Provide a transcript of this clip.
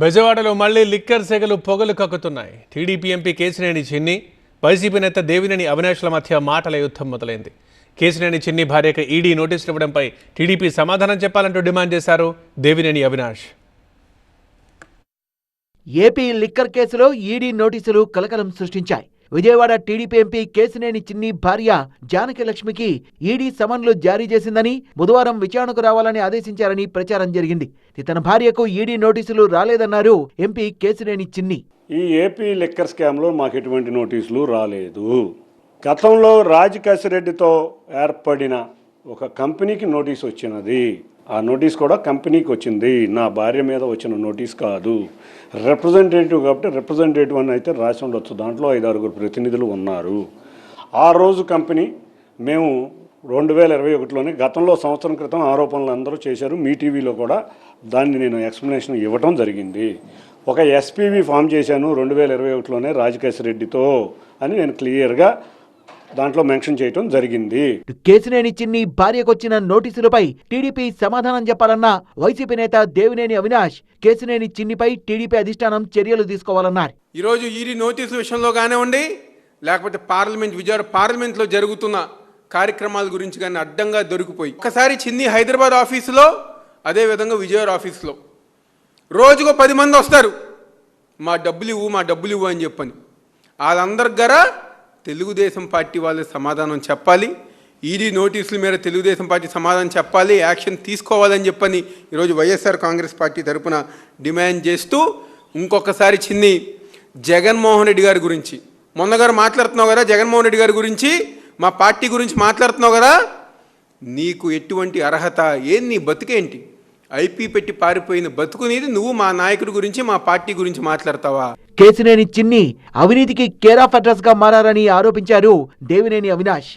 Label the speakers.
Speaker 1: బెజవాడలో మళ్లీ లిక్కర్ సెగలు పొగలు కక్కుతున్నాయి. టీడీపీ ఎంపీ కేశినేని చిన్ని, వైసీపీ నేత దేవినేని అవినాష్ల మధ్య మాటల యుద్ధం మొదలైంది. కేశినేని చిన్ని భార్యకు ఈడీ నోటీసులు ఇవ్వడంపై టీడీపీ సమాధానం చెప్పాలంటూ డిమాండ్ చేశారు దేవినేని అవినాష్.
Speaker 2: ఏపీ లిక్కర్ కేసులో ఈడీ నోటీసులు కలకలం సృష్టించాయి. విజయవాడ టీడీపీ ఎంపీ కేశినేని చిన్ని భార్య జానకి లక్ష్మికి ఈడీ సమన్లు జారీ చేసిందని, బుధవారం విచారణకు రావాలని ఆదేశించారని ప్రచారం జరిగింది. తన భార్యకు ఈడీ నోటీసులు రాలేదన్నారు ఎంపీ కేశినేని చిన్ని.
Speaker 3: ఈ ఏపీ లిక్కర్ స్కామ్లో మాకు ఎటువంటి నోటీసులు రాలేదు. గతంలో రాజకేశిరెడ్డితో ఏర్పడిన ఒక కంపెనీకి నోటీస్ వచ్చినది. ఆ నోటీస్ కూడా కంపెనీకి వచ్చింది, నా భార్య మీద వచ్చిన నోటీస్ కాదు. రిప్రజెంటేటివ్ కాబట్టి రిప్రజెంటేటివ్ అని అయితే రాసి ఉండొచ్చు. దాంట్లో 5-6 ప్రతినిధులు ఉన్నారు. ఆ రోజు కంపెనీ మేము 2021లోనే, గతంలో సంవత్సరం క్రితం ఆరోపణలు అందరూ చేశారు. మీ టీవీలో కూడా దాన్ని నేను ఎక్స్ప్లెనేషన్ ఇవ్వటం జరిగింది. ఒక ఎస్పీవి ఫామ్ చేశాను 2021లోనే రాజకేశిరెడ్డితో అని నేను క్లియర్గా దాంట్లో మెన్షన్ చేయడం జరిగింది.
Speaker 2: కేశినేని చిన్ని భార్యకొచ్చిన నోటీసులపై టీడీపీ సమాధానం చెప్పాలన్న వైసీపీ నేత దేవినేని అవినాష్ కేశినేని చిన్నిపై టీడీపీ అధిష్టానం చర్యలు తీసుకోవాలన్నారు.
Speaker 4: ఈరోజు ఈడీ నోటీసుల విషయంలో కానివ్వండి, లేకపోతే విజయవాడ పార్లమెంట్లో జరుగుతున్న కార్యక్రమాల గురించి కానీ అడ్డంగా దొరికిపోయి ఒకసారి చిన్ని హైదరాబాద్ ఆఫీసులో, అదేవిధంగా విజయవాడ ఆఫీసులో రోజుకో 10 మంది వస్తారు, మా డబ్బులు ఇవ్వు అని చెప్పని. వాళ్ళందరి దగ్గర తెలుగుదేశం పార్టీ వాళ్ళు సమాధానం చెప్పాలి. ఈడీ నోటీసుల మీద తెలుగుదేశం పార్టీ సమాధానం చెప్పాలి, యాక్షన్ తీసుకోవాలని చెప్పని ఈరోజు వైఎస్ఆర్ కాంగ్రెస్ పార్టీ తరఫున డిమాండ్ చేస్తూ, ఇంకొకసారి చిన్ని జగన్మోహన్ రెడ్డి గారి గురించి మొన్నగారు మాట్లాడుతున్నావు కదా, జగన్మోహన్ రెడ్డి గారి గురించి, మా పార్టీ గురించి మాట్లాడుతున్నావు కదా, నీకు ఎటువంటి అర్హత, నీ బతుకేంటి? ఐపీ పెట్టి పారిపోయిన బతుకునేది నువ్వు మా నాయకుడి గురించి, మా పార్టీ గురించి మాట్లాడతావా?
Speaker 2: కేశినేని చిన్ని అవినీతికి కేర్ ఆఫ్ అడ్రస్ గా మారారని ఆరోపించారు దేవినేని అవినాష్.